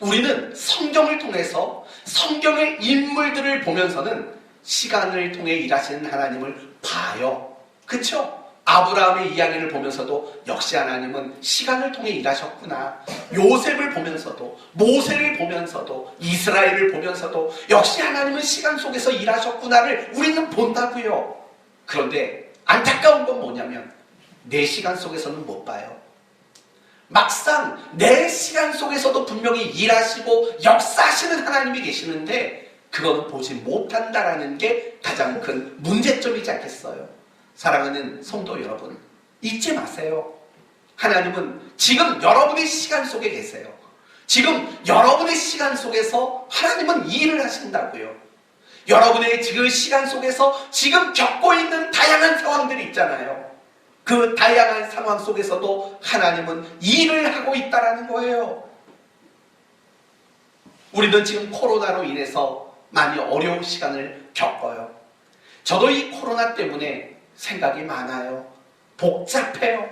우리는 성경을 통해서 성경의 인물들을 보면서는 시간을 통해 일하시는 하나님을 봐요. 그렇죠? 아브라함의 이야기를 보면서도 역시 하나님은 시간을 통해 일하셨구나. 요셉을 보면서도, 모세를 보면서도, 이스라엘을 보면서도 역시 하나님은 시간 속에서 일하셨구나를 우리는 본다고요. 그런데 안타까운 건 뭐냐면 내 시간 속에서는 못 봐요. 막상 내 시간 속에서도 분명히 일하시고 역사하시는 하나님이 계시는데 그거는 보지 못한다라는 게 가장 큰 문제점이지 않겠어요? 사랑하는 성도 여러분, 잊지 마세요. 하나님은 지금 여러분의 시간 속에 계세요. 지금 여러분의 시간 속에서 하나님은 일을 하신다고요. 여러분의 지금 시간 속에서 지금 겪고 있는 다양한 상황들이 있잖아요. 그 다양한 상황 속에서도 하나님은 일을 하고 있다는 거예요. 우리는 지금 코로나로 인해서 많이 어려운 시간을 겪어요. 저도 이 코로나 때문에 생각이 많아요. 복잡해요.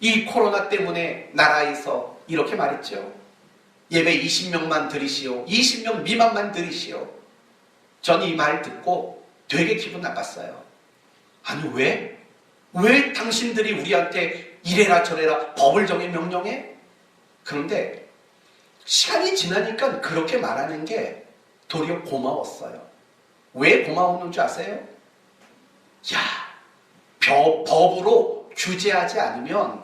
이 코로나 때문에 나라에서 이렇게 말했죠. 예배 20명만 드리시오. 20명 미만만 드리시오. 전 이 말 듣고 되게 기분 나빴어요. 아니 왜? 왜 당신들이 우리한테 이래라 저래라 법을 정해 명령해? 그런데 시간이 지나니까 그렇게 말하는 게 도리어 고마웠어요. 왜 고마웠는 줄 아세요? 야, 법으로 규제하지 않으면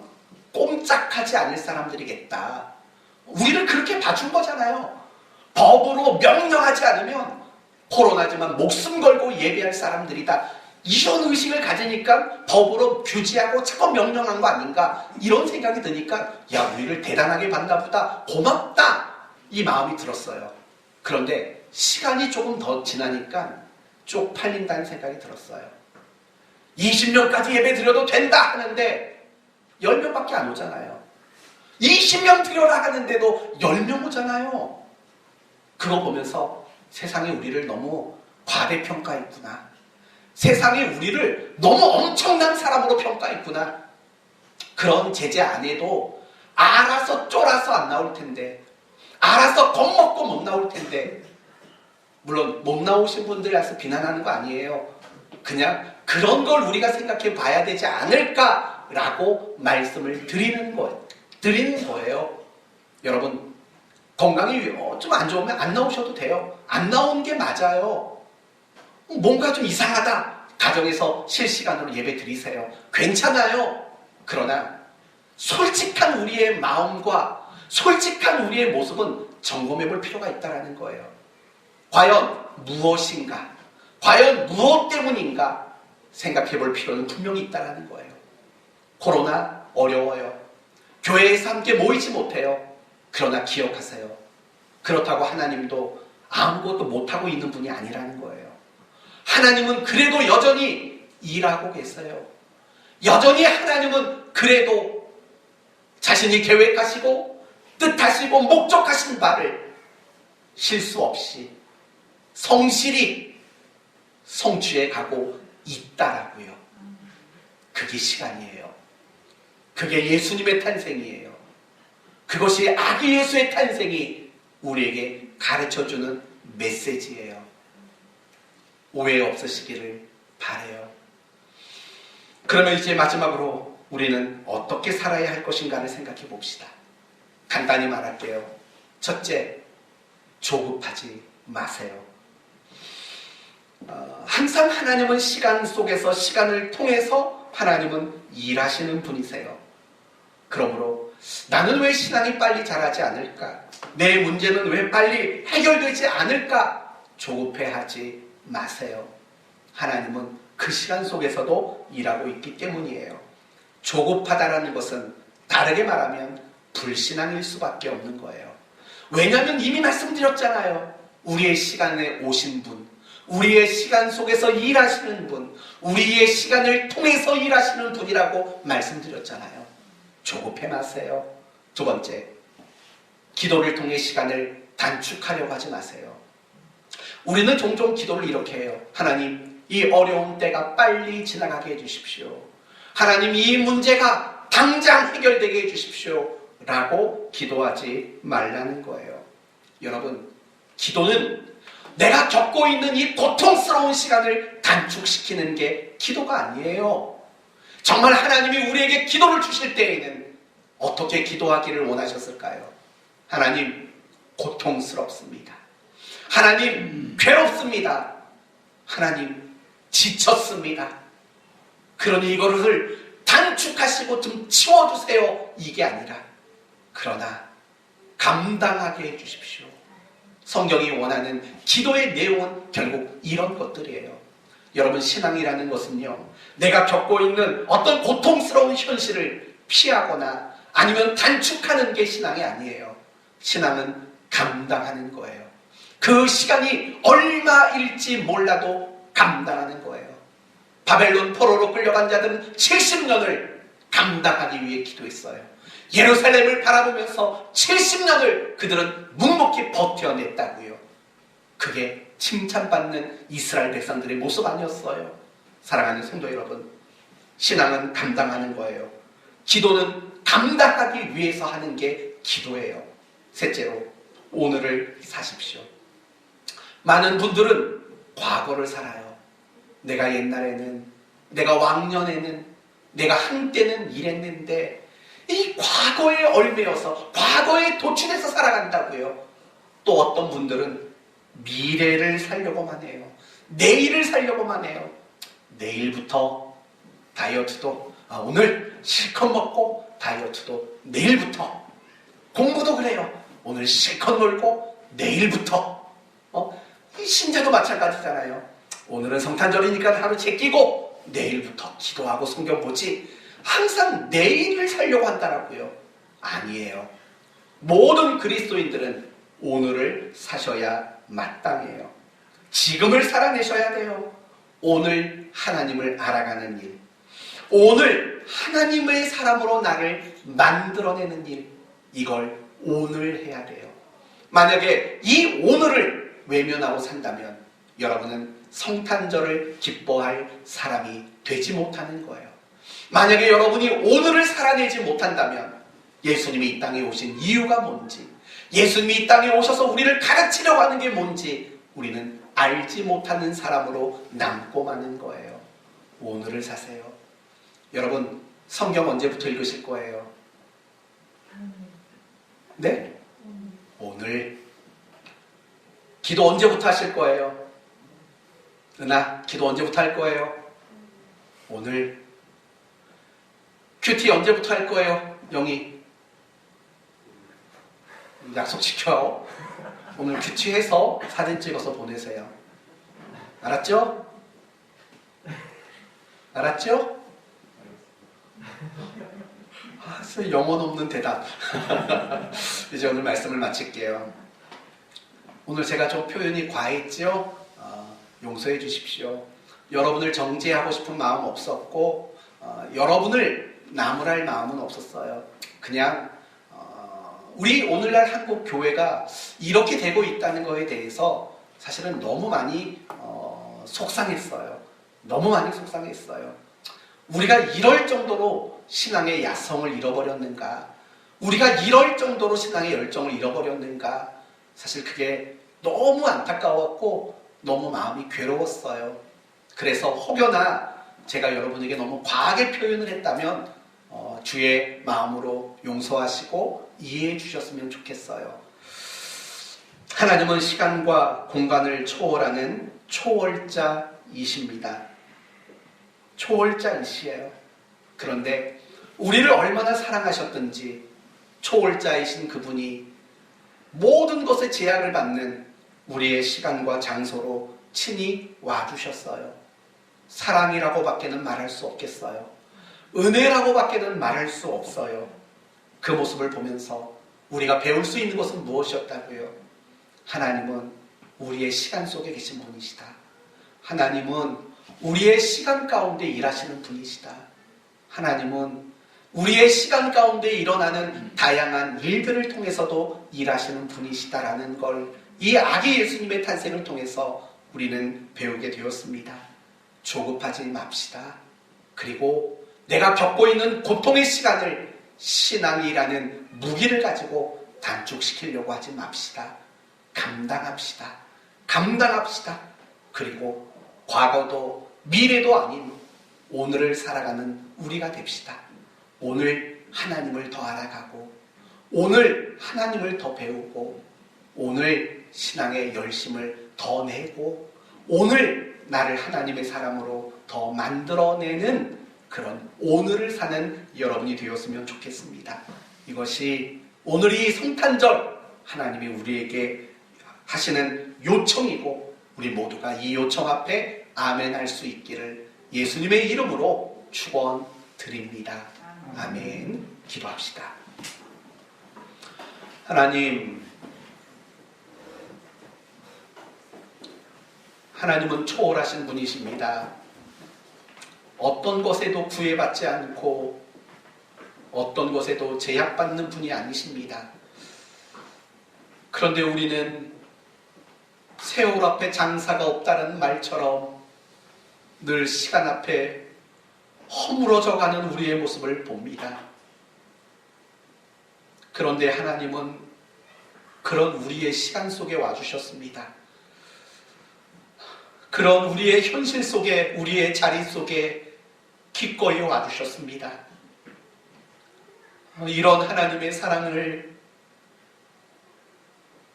꼼짝하지 않을 사람들이겠다. 우리를 그렇게 봐준 거잖아요. 법으로 명령하지 않으면 코로나지만 목숨 걸고 예배할 사람들이다. 이런 의식을 가지니까 법으로 규제하고 자꾸 명령한 거 아닌가, 이런 생각이 드니까 야, 우리를 대단하게 봤나 보다, 고맙다, 이 마음이 들었어요. 그런데 시간이 조금 더 지나니까 쪽팔린다는 생각이 들었어요. 20명까지 예배 드려도 된다 하는데 10명밖에 안 오잖아요. 20명 드려라 하는데도 10명 오잖아요. 그거 보면서 세상이 우리를 너무 과대평가했구나. 세상이 우리를 너무 엄청난 사람으로 평가했구나. 그런 제재 안 해도 알아서 쫄아서 안 나올 텐데, 알아서 겁먹고 못 나올 텐데, 물론 못 나오신 분들이라서 비난하는 거 아니에요. 그냥 그런 걸 우리가 생각해 봐야 되지 않을까라고 말씀을 드리는 거예요. 여러분, 건강이 좀 안 좋으면 안 나오셔도 돼요. 안 나오는 게 맞아요. 뭔가 좀 이상하다, 가정에서 실시간으로 예배 드리세요. 괜찮아요. 그러나 솔직한 우리의 마음과 솔직한 우리의 모습은 점검해 볼 필요가 있다는 거예요. 과연 무엇인가? 과연 무엇 때문인가? 생각해 볼 필요는 분명히 있다는 거예요. 코로나 어려워요. 교회에서 함께 모이지 못해요. 그러나 기억하세요. 그렇다고 하나님도 아무것도 못하고 있는 분이 아니라는 거예요. 하나님은 그래도 여전히 일하고 계세요. 여전히 하나님은 그래도 자신이 계획하시고 뜻하시고 목적하신 바를 실수 없이 성실히 성취해 가고 있다라고요. 그게 시간이에요. 그게 예수님의 탄생이에요. 그것이 아기 예수의 탄생이 우리에게 가르쳐주는 메시지예요. 오해 없으시기를 바라요. 그러면 이제 마지막으로 우리는 어떻게 살아야 할 것인가를 생각해 봅시다. 간단히 말할게요. 첫째, 조급하지 마세요. 항상 하나님은 시간 속에서 시간을 통해서 하나님은 일하시는 분이세요. 그러므로 나는 왜 신앙이 빨리 자라지 않을까? 내 문제는 왜 빨리 해결되지 않을까? 조급해하지 마세요. 하나님은 그 시간 속에서도 일하고 있기 때문이에요. 조급하다라는 것은 다르게 말하면 불신앙일 수밖에 없는 거예요. 왜냐하면 이미 말씀드렸잖아요. 우리의 시간에 오신 분, 우리의 시간 속에서 일하시는 분, 우리의 시간을 통해서 일하시는 분이라고 말씀드렸잖아요. 조급해 마세요. 두 번째, 기도를 통해 시간을 단축하려고 하지 마세요. 우리는 종종 기도를 이렇게 해요. 하나님, 이 어려운 때가 빨리 지나가게 해주십시오. 하나님, 이 문제가 당장 해결되게 해주십시오. 라고 기도하지 말라는 거예요. 여러분, 기도는 내가 겪고 있는 이 고통스러운 시간을 단축시키는 게 기도가 아니에요. 정말 하나님이 우리에게 기도를 주실 때에는 어떻게 기도하기를 원하셨을까요? 하나님, 고통스럽습니다. 하나님, 괴롭습니다. 하나님, 지쳤습니다. 그러니 이거를 단축하시고 좀 치워주세요. 이게 아니라, 그러나 감당하게 해주십시오. 성경이 원하는 기도의 내용은 결국 이런 것들이에요. 여러분, 신앙이라는 것은요, 내가 겪고 있는 어떤 고통스러운 현실을 피하거나 아니면 단축하는 게 신앙이 아니에요. 신앙은 감당하는 거예요. 그 시간이 얼마일지 몰라도 감당하는 거예요. 바벨론 포로로 끌려간 자들은 70년을 감당하기 위해 기도했어요. 예루살렘을 바라보면서 70년을 그들은 묵묵히 버텨냈다고요. 그게 칭찬받는 이스라엘 백성들의 모습 아니었어요. 사랑하는 성도 여러분, 신앙은 감당하는 거예요. 기도는 감당하기 위해서 하는 게 기도예요. 셋째로, 오늘을 사십시오. 많은 분들은 과거를 살아요. 내가 옛날에는, 내가 왕년에는, 내가 한때는 이랬는데, 이 과거에 얽매여서 과거에 도취돼서 살아간다고요. 또 어떤 분들은 미래를 살려고만 해요. 내일을 살려고만 해요. 내일부터 다이어트도 오늘 실컷 먹고 다이어트도 내일부터. 공부도 그래요. 오늘 실컷 놀고 내일부터. 신자도 마찬가지잖아요. 오늘은 성탄절이니까 하루 제끼고 내일부터 기도하고 성경 보지. 항상 내일을 살려고 한다라고요. 아니에요. 모든 그리스도인들은 오늘을 사셔야 마땅해요. 지금을 살아내셔야 돼요. 오늘 하나님을 알아가는 일, 오늘 하나님의 사람으로 나를 만들어내는 일, 이걸 오늘 해야 돼요. 만약에 이 오늘을 외면하고 산다면 여러분은 성탄절을 기뻐할 사람이 되지 못하는 거예요. 만약에 여러분이 오늘을 살아내지 못한다면 예수님이 이 땅에 오신 이유가 뭔지, 예수님이 이 땅에 오셔서 우리를 가르치려고 하는 게 뭔지 우리는 알지 못하는 사람으로 남고 마는 거예요. 오늘을 사세요. 여러분, 성경 언제부터 읽으실 거예요? 네? 오늘. 기도 언제부터 하실 거예요? 은하, 기도 언제부터 할 거예요? 오늘. 큐티 언제부터 할 거예요? 영희, 약속 지켜. 오늘 큐티해서 사진 찍어서 보내세요. 알았죠? 알았죠? 진짜 영혼 없는 대답. 이제 오늘 말씀을 마칠게요. 오늘 제가 좀 표현이 과했죠? 용서해 주십시오. 여러분을 정죄하고 싶은 마음 없었고, 여러분을 나무랄 마음은 없었어요. 그냥 우리 오늘날 한국 교회가 이렇게 되고 있다는 것에 대해서 사실은 너무 많이 속상했어요. 너무 많이 속상했어요. 우리가 이럴 정도로 신앙의 야성을 잃어버렸는가? 우리가 이럴 정도로 신앙의 열정을 잃어버렸는가? 사실 그게 너무 안타까웠고 너무 마음이 괴로웠어요. 그래서 혹여나 제가 여러분에게 너무 과하게 표현을 했다면 주의 마음으로 용서하시고 이해해 주셨으면 좋겠어요. 하나님은 시간과 공간을 초월하는 초월자이십니다. 초월자이시에요. 그런데 우리를 얼마나 사랑하셨든지 초월자이신 그분이 모든 것에 제약을 받는 우리의 시간과 장소로 친히 와주셨어요. 사랑이라고 밖에는 말할 수 없겠어요. 은혜라고 밖에는 말할 수 없어요. 그 모습을 보면서 우리가 배울 수 있는 것은 무엇이었다고요? 하나님은 우리의 시간 속에 계신 분이시다. 하나님은 우리의 시간 가운데 일하시는 분이시다. 하나님은 우리의 시간 가운데 일어나는 다양한 일들을 통해서도 일하시는 분이시다라는 걸 이 아기 예수님의 탄생을 통해서 우리는 배우게 되었습니다. 조급하지 맙시다. 그리고 내가 겪고 있는 고통의 시간을 신앙이라는 무기를 가지고 단축시키려고 하지 맙시다. 감당합시다. 감당합시다. 그리고 과거도 미래도 아닌 오늘을 살아가는 우리가 됩시다. 오늘 하나님을 더 알아가고 오늘 하나님을 더 배우고 오늘 신앙의 열심을 더 내고 오늘 나를 하나님의 사람으로 더 만들어내는 그런 오늘을 사는 여러분이 되었으면 좋겠습니다. 이것이 오늘이 성탄절 하나님이 우리에게 하시는 요청이고 우리 모두가 이 요청 앞에 아멘 할 수 있기를 예수님의 이름으로 축원드립니다. 아멘. 기도합시다. 하나님은 초월하신 분이십니다. 어떤 것에도 구애받지 않고 어떤 것에도 제약받는 분이 아니십니다. 그런데 우리는 세월 앞에 장사가 없다는 말처럼 늘 시간 앞에 허물어져 가는 우리의 모습을 봅니다. 그런데 하나님은 그런 우리의 시간 속에 와주셨습니다. 그런 우리의 현실 속에, 우리의 자리 속에 기꺼이 와주셨습니다. 이런 하나님의 사랑을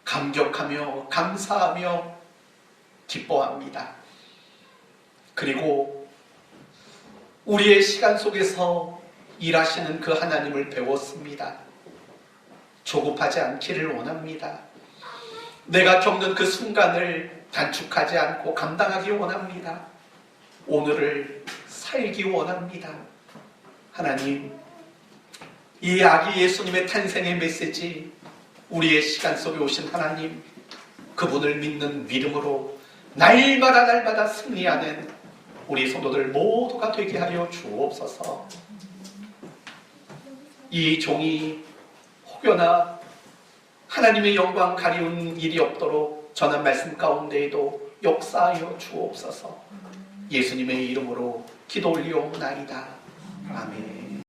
감격하며 감사하며 기뻐합니다. 그리고 우리의 시간 속에서 일하시는 그 하나님을 배웠습니다. 조급하지 않기를 원합니다. 내가 겪는 그 순간을 단축하지 않고 감당하기 원합니다. 오늘을 살기 원합니다. 하나님, 이 아기 예수님의 탄생의 메시지, 우리의 시간 속에 오신 하나님, 그분을 믿는 믿음으로 날마다 승리하는 우리 성도들 모두가 되게 하여 주옵소서. 이 종이 혹여나 하나님의 영광 가리운 일이 없도록 전한 말씀 가운데에도 역사하여 주옵소서. 예수님의 이름으로 기도 올리옵나이다. 아멘.